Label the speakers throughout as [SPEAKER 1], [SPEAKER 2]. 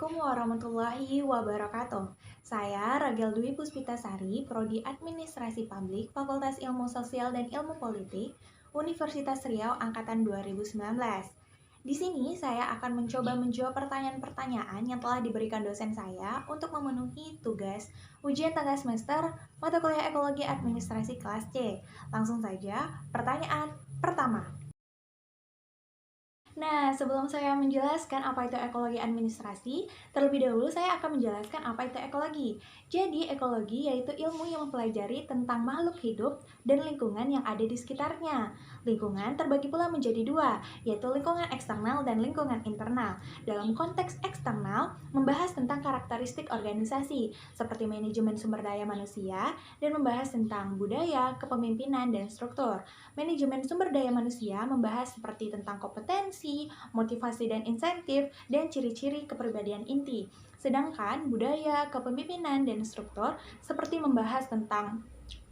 [SPEAKER 1] Assalamualaikum warahmatullahi wabarakatuh. Saya Ragil Dwi Puspitasari, Prodi Administrasi Publik, Fakultas Ilmu Sosial dan Ilmu Politik, Universitas Riau Angkatan 2019. Di sini saya akan mencoba menjawab pertanyaan-pertanyaan yang telah diberikan dosen saya untuk memenuhi tugas ujian tengah semester mata kuliah Ekologi Administrasi kelas C. Langsung saja, pertanyaan pertama. Nah, sebelum saya menjelaskan apa itu ekologi administrasi, terlebih dahulu saya akan menjelaskan apa itu ekologi. Jadi, ekologi yaitu ilmu yang mempelajari tentang makhluk hidup dan lingkungan yang ada di sekitarnya. Lingkungan terbagi pula menjadi dua, yaitu lingkungan eksternal dan lingkungan internal. Dalam konteks eksternal, membahas tentang karakteristik organisasi, seperti manajemen sumber daya manusia, dan membahas tentang budaya, kepemimpinan, dan struktur. Manajemen sumber daya manusia membahas seperti tentang kompetensi, motivasi dan insentif, dan ciri-ciri kepribadian inti. Sedangkan budaya, kepemimpinan, dan struktur seperti membahas tentang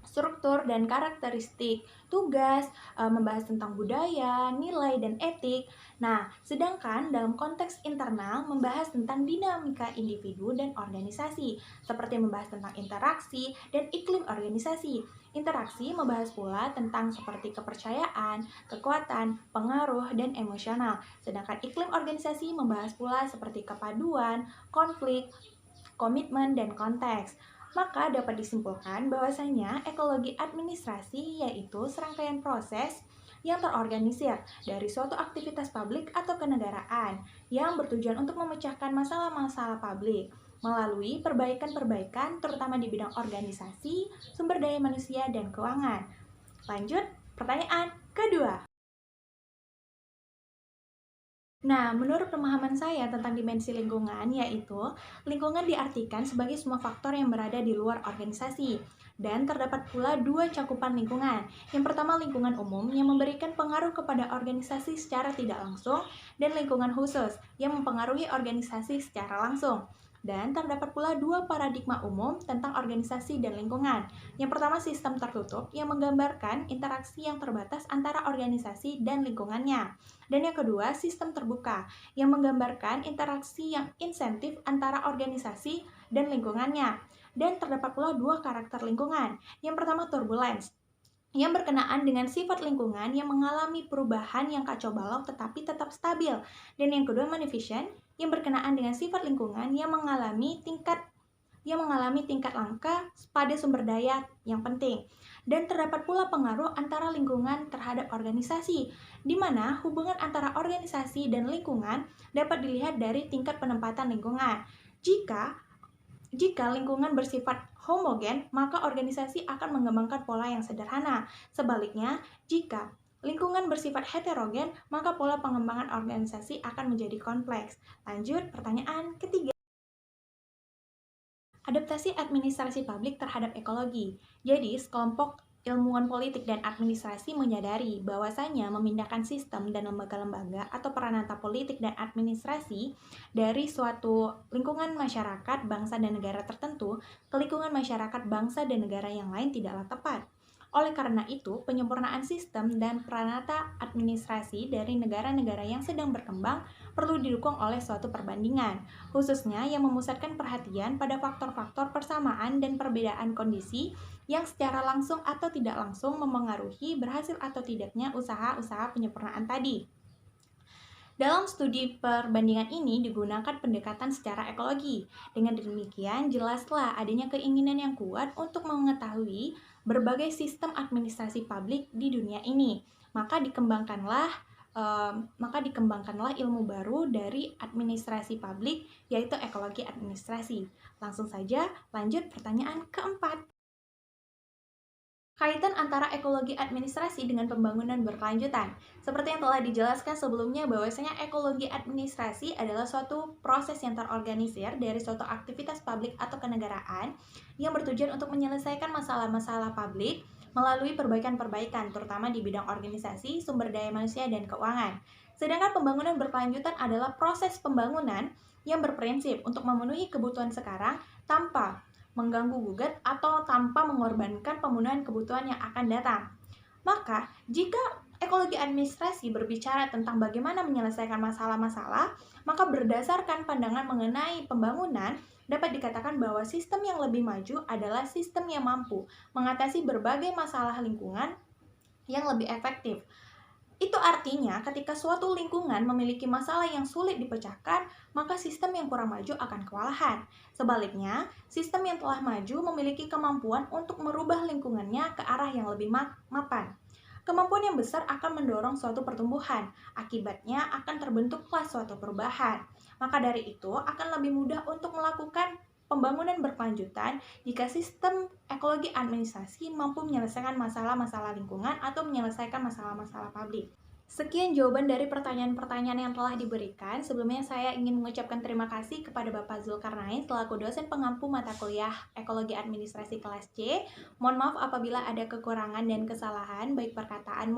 [SPEAKER 1] struktur dan karakteristik tugas, membahas tentang budaya, nilai, dan etik. Nah, sedangkan dalam konteks internal membahas tentang dinamika individu dan organisasi, seperti membahas tentang interaksi dan iklim organisasi. Interaksi membahas pula tentang seperti kepercayaan, kekuatan, pengaruh, dan emosional. Sedangkan iklim organisasi membahas pula seperti kepaduan, konflik, komitmen, dan konteks. Maka dapat disimpulkan bahwasanya ekologi administrasi yaitu serangkaian proses yang terorganisir dari suatu aktivitas publik atau kenegaraan yang bertujuan untuk memecahkan masalah-masalah publik melalui perbaikan-perbaikan terutama di bidang organisasi, sumber daya manusia, dan keuangan. Lanjut, pertanyaan kedua. Nah, menurut pemahaman saya tentang dimensi lingkungan, yaitu lingkungan diartikan sebagai semua faktor yang berada di luar organisasi. Dan terdapat pula dua cakupan lingkungan. Yang pertama lingkungan umum yang memberikan pengaruh kepada organisasi secara tidak langsung, dan lingkungan khusus yang mempengaruhi organisasi secara langsung. Dan terdapat pula dua paradigma umum tentang organisasi dan lingkungan. Yang pertama sistem tertutup yang menggambarkan interaksi yang terbatas antara organisasi dan lingkungannya. Dan yang kedua, sistem terbuka yang menggambarkan interaksi yang insentif antara organisasi dan lingkungannya. Dan terdapat pula dua karakter lingkungan. Yang pertama, turbulence yang berkenaan dengan sifat lingkungan yang mengalami perubahan yang kacau balau tetapi tetap stabil. Dan yang kedua, magnificent yang berkenaan dengan sifat lingkungan yang mengalami tingkat langka pada sumber daya yang penting. Dan terdapat pula pengaruh antara lingkungan terhadap organisasi, di mana hubungan antara organisasi dan lingkungan dapat dilihat dari tingkat penempatan lingkungan. Jika lingkungan bersifat homogen, maka organisasi akan mengembangkan pola yang sederhana. Sebaliknya, jika lingkungan bersifat heterogen, maka pola pengembangan organisasi akan menjadi kompleks. Lanjut, pertanyaan ketiga. Adaptasi administrasi publik terhadap ekologi. Jadi, sekelompok ilmuwan politik dan administrasi menyadari bahwasanya memindahkan sistem dan lembaga-lembaga atau peranata politik dan administrasi dari suatu lingkungan masyarakat, bangsa, dan negara tertentu ke lingkungan masyarakat, bangsa, dan negara yang lain tidaklah tepat. Oleh karena itu, penyempurnaan sistem dan peranata administrasi dari negara-negara yang sedang berkembang perlu didukung oleh suatu perbandingan, khususnya yang memusatkan perhatian pada faktor-faktor persamaan dan perbedaan kondisi yang secara langsung atau tidak langsung memengaruhi berhasil atau tidaknya usaha-usaha penyempurnaan tadi. Dalam studi perbandingan ini digunakan pendekatan secara ekologi. Dengan demikian, jelaslah adanya keinginan yang kuat untuk mengetahui berbagai sistem administrasi publik di dunia ini. Maka dikembangkanlah ilmu baru dari administrasi publik, yaitu ekologi administrasi. Langsung saja lanjut pertanyaan keempat. Kaitan antara ekologi administrasi dengan pembangunan berkelanjutan. Seperti yang telah dijelaskan sebelumnya bahwasanya ekologi administrasi adalah suatu proses yang terorganisir dari suatu aktivitas publik atau kenegaraan yang bertujuan untuk menyelesaikan masalah-masalah publik melalui perbaikan-perbaikan, terutama di bidang organisasi, sumber daya manusia, dan keuangan. Sedangkan pembangunan berkelanjutan adalah proses pembangunan yang berprinsip untuk memenuhi kebutuhan sekarang tanpa mengganggu gugat atau tanpa mengorbankan pemenuhan kebutuhan yang akan datang. Maka, jika ekologi administrasi berbicara tentang bagaimana menyelesaikan masalah-masalah, maka berdasarkan pandangan mengenai pembangunan, dapat dikatakan bahwa sistem yang lebih maju adalah sistem yang mampu mengatasi berbagai masalah lingkungan yang lebih efektif. Itu artinya ketika suatu lingkungan memiliki masalah yang sulit dipecahkan, maka sistem yang kurang maju akan kewalahan. Sebaliknya, sistem yang telah maju memiliki kemampuan untuk merubah lingkungannya ke arah yang lebih mapan. Kemampuan yang besar akan mendorong suatu pertumbuhan, akibatnya akan terbentuklah suatu perubahan. Maka dari itu, akan lebih mudah untuk melakukan pembangunan berkelanjutan jika sistem ekologi administrasi mampu menyelesaikan masalah-masalah lingkungan atau menyelesaikan masalah-masalah publik. Sekian jawaban dari pertanyaan-pertanyaan yang telah diberikan. Sebelumnya saya ingin mengucapkan terima kasih kepada Bapak Zulkarnain selaku dosen pengampu mata kuliah Ekologi Administrasi kelas C. Mohon maaf apabila ada kekurangan dan kesalahan baik perkataan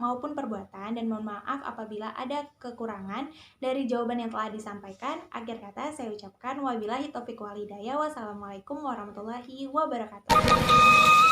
[SPEAKER 1] maupun perbuatan, dan mohon maaf apabila ada kekurangan dari jawaban yang telah disampaikan. Akhir kata saya ucapkan wabillahi taufiq wal hidayah. Wassalamualaikum warahmatullahi wabarakatuh.